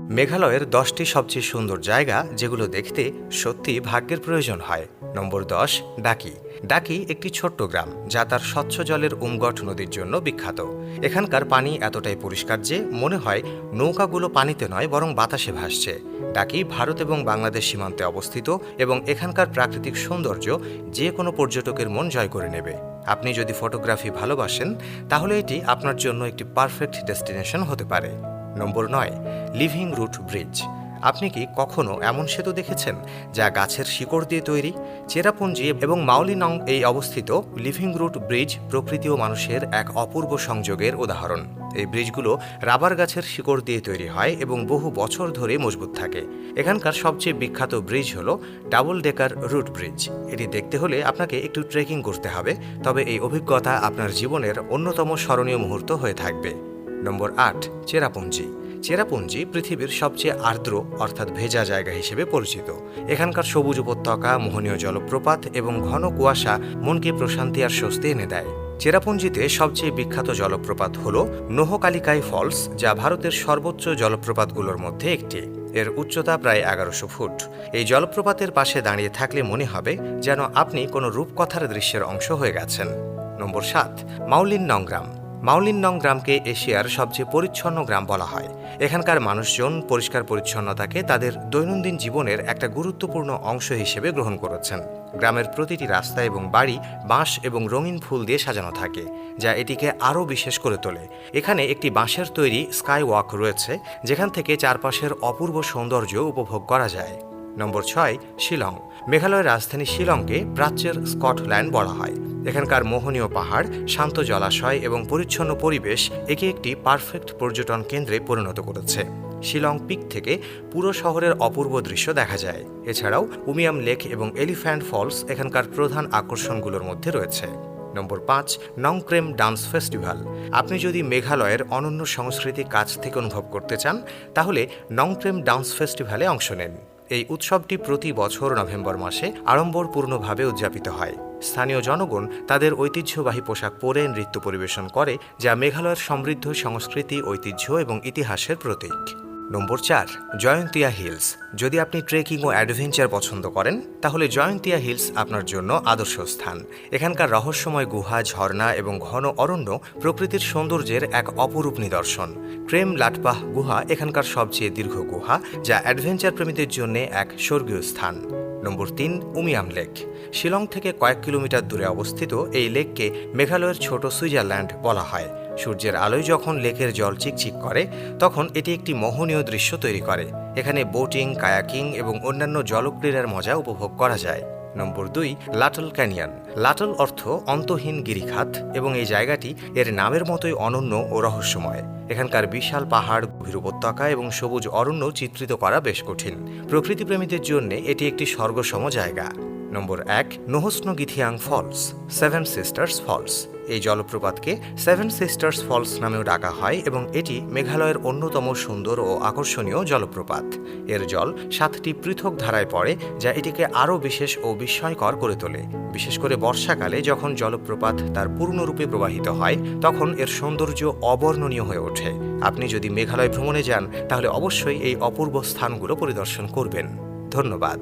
মেঘালয়ের 10টি সবচেয়ে সুন্দর জায়গা যেগুলো দেখতে সত্যি ভাগ্যের প্রয়োজন হয়। নম্বর 10, ডাকি। ডাকি একটি ছোট্ট গ্রাম যা তার স্বচ্ছ জলের উমগট নদীর জন্য বিখ্যাত। এখানকার পানি এতটাই পরিষ্কার যে মনে হয় নৌকাগুলো পানিতে নয় বরং বাতাসে ভাসছে। ডাকি ভারত এবং বাংলাদেশ সীমান্তে অবস্থিত এবং এখানকার প্রাকৃতিক সৌন্দর্য যে কোনো পর্যটকের মন জয় করে নেবে। আপনি যদি ফটোগ্রাফি ভালোবাসেন তাহলে এটি আপনার জন্য একটি পারফেক্ট ডেস্টিনেশন হতে পারে। নম্বর 9, লিভিং রুট ব্রিজ। আপনি কি কখনো এমন সেতু দেখেছেন যা গাছের শিকড় দিয়ে তৈরি? চেরাপুঞ্জি এবং মাওলিনং এই অবস্থিত লিভিং রুট ব্রিজ প্রকৃতি ও মানুষের এক অপূর্ব সংযোগের উদাহরণ। এই ব্রিজগুলো রাবার গাছের শিকড় দিয়ে তৈরি হয় এবং বহু বছর ধরে মজবুত থাকে। এখানকার সবচেয়ে বিখ্যাত ব্রিজ হল ডাবল ডেকার রুট ব্রিজ। এটি দেখতে হলে আপনাকে একটু ট্রেকিং করতে হবে, তবে এই অভিজ্ঞতা আপনার জীবনের অন্যতম স্মরণীয় মুহূর্ত হয়ে থাকবে। নম্বর 8, চেরাপুঞ্জি। চেরাপুঞ্জি পৃথিবীর সবচেয়ে আর্দ্র অর্থাৎ ভেজা জায়গা হিসেবে পরিচিত। এখানকার সবুজ উপত্যকা, মোহনীয় জলপ্রপাত এবং ঘন কুয়াশা মনকে প্রশান্তি আর স্বস্তি এনে দেয়। চেরাপুঞ্জিতে সবচেয়ে বিখ্যাত জলপ্রপাত হল নোহকালিকাই ফলস, যা ভারতের সর্বোচ্চ জলপ্রপাতগুলোর মধ্যে একটি। এর উচ্চতা প্রায় 1100 ফুট। এই জলপ্রপাতের পাশে দাঁড়িয়ে থাকলে মনে হবে যেন আপনি কোনো রূপকথার দৃশ্যের অংশ হয়ে গেছেন। নম্বর 7, মাওলিনং গ্রাম। মাওলিনং গ্রামকে এশিয়ার সবচেয়ে পরিচ্ছন্ন গ্রাম বলা হয়। এখানকার মানুষজন পরিষ্কার পরিচ্ছন্নতাকে তাদের দৈনন্দিন জীবনের একটা গুরুত্বপূর্ণ অংশ হিসেবে গ্রহণ করেছেন। গ্রামের প্রতিটি রাস্তা এবং বাড়ি বাঁশ এবং রঙিন ফুল দিয়ে সাজানো থাকে, যা এটিকে আরও বিশেষ করে তোলে। এখানে একটি বাঁশের তৈরি স্কাই ওয়াক রয়েছে, যেখান থেকে চারপাশের অপূর্ব সৌন্দর্য উপভোগ করা যায়। নম্বর 6, শিলং। মেঘালয়ের রাজধানী শিলংকে প্রাচ্যের স্কটল্যান্ড বলা হয়। এখানকার মোহনীয় পাহাড়, শান্ত জলাশয় এবং পরিচ্ছন্ন পরিবেশ একে একটি পারফেক্ট পর্যটন কেন্দ্রে পরিণত করেছে। শিলং পিক থেকে পুরো শহরের অপূর্ব দৃশ্য দেখা যায়। এছাড়াও উমিয়াম লেক এবং এলিফ্যান্ট ফলস এখানকার প্রধান আকর্ষণগুলোর মধ্যে রয়েছে। নম্বর 5, নংক্রেম ডান্স ফেস্টিভ্যাল। আপনি যদি মেঘালয়ের অনন্য সংস্কৃতি কাছ থেকে অনুভব করতে চান তাহলে নংক্রেম ডান্স ফেস্টিভ্যালে অংশ নেন। এই উৎসবটি প্রতি বছর নভেম্বর মাসে আড়ম্বরপূর্ণভাবে উদযাপিত হয়। স্থানীয় জনগণ তাদের ঐতিহ্যবাহী পোশাক পরে নৃত্য পরিবেশন করে, যা মেঘালয়ের সমৃদ্ধ সংস্কৃতি, ঐতিহ্য এবং ইতিহাসের প্রতীক। নম্বর 4, জয়ন্তিয়া হিলস। যদি আপনি ট্রেকিং ও অ্যাডভেঞ্চার পছন্দ করেন তাহলে জয়ন্তিয়া হিলস আপনার জন্য আদর্শ স্থান। এখানকার রহস্যময় গুহা, ঝর্ণা এবং ঘন অরণ্য প্রকৃতির সৌন্দর্যের এক অপরূপ নিদর্শন। ক্রেম লাটপাহ গুহা এখানকার সবচেয়ে দীর্ঘ গুহা, যা অ্যাডভেঞ্চার প্রেমীদের জন্য এক স্বর্গীয় স্থান। নম্বর 3, উমিয়াম লেক। শিলং থেকে কয়েক কিলোমিটার দূরে অবস্থিত এই লেককে মেঘালয়ের ছোট সুইজারল্যান্ড বলা হয়। সূর্যের আলোয় যখন লেকের জল চিকচিক করে তখন এটি একটি মোহনীয় দৃশ্য তৈরি করে। এখানে বোটিং, কায়াকিং এবং অন্যান্য জলক্রীড়ার মজা উপভোগ করা যায়। নম্বর 2, লাটল ক্যানিয়ন। লাটল অর্থ অন্তহীন গিরিখাত এবং এই জায়গাটি এর নামের মতোই অনন্য ও রহস্যময়। এখানকার বিশাল পাহাড়, গভীর উপত্যকা এবং সবুজ অরণ্য চিত্রিত করা বেশ কঠিন। প্রকৃতিপ্রেমীদের জন্য এটি একটি স্বর্গসম জায়গা। নম্বর 1, নোহস্নোগিথিয়াং ফলস, 7 সিস্টার্স ফলস। এই জলপ্রপাতকে 7 সিস্টার্স ফলস নামেও ডাকা হয় এবং এটি মেঘালয়ের অন্যতম সুন্দর ও আকর্ষণীয় জলপ্রপাত। এর জল 7টি পৃথক ধারায় পড়ে, যা এটিকে আরও বিশেষ ও বিস্ময়কর করে তোলে। বিশেষ করে বর্ষাকালে যখন জলপ্রপাত তার পূর্ণরূপে প্রবাহিত হয় তখন এর সৌন্দর্য অবর্ণনীয় হয়ে ওঠে। আপনি যদি মেঘালয় ভ্রমণে যান তাহলে অবশ্যই এই অপূর্ব স্থানগুলো পরিদর্শন করবেন। ধন্যবাদ।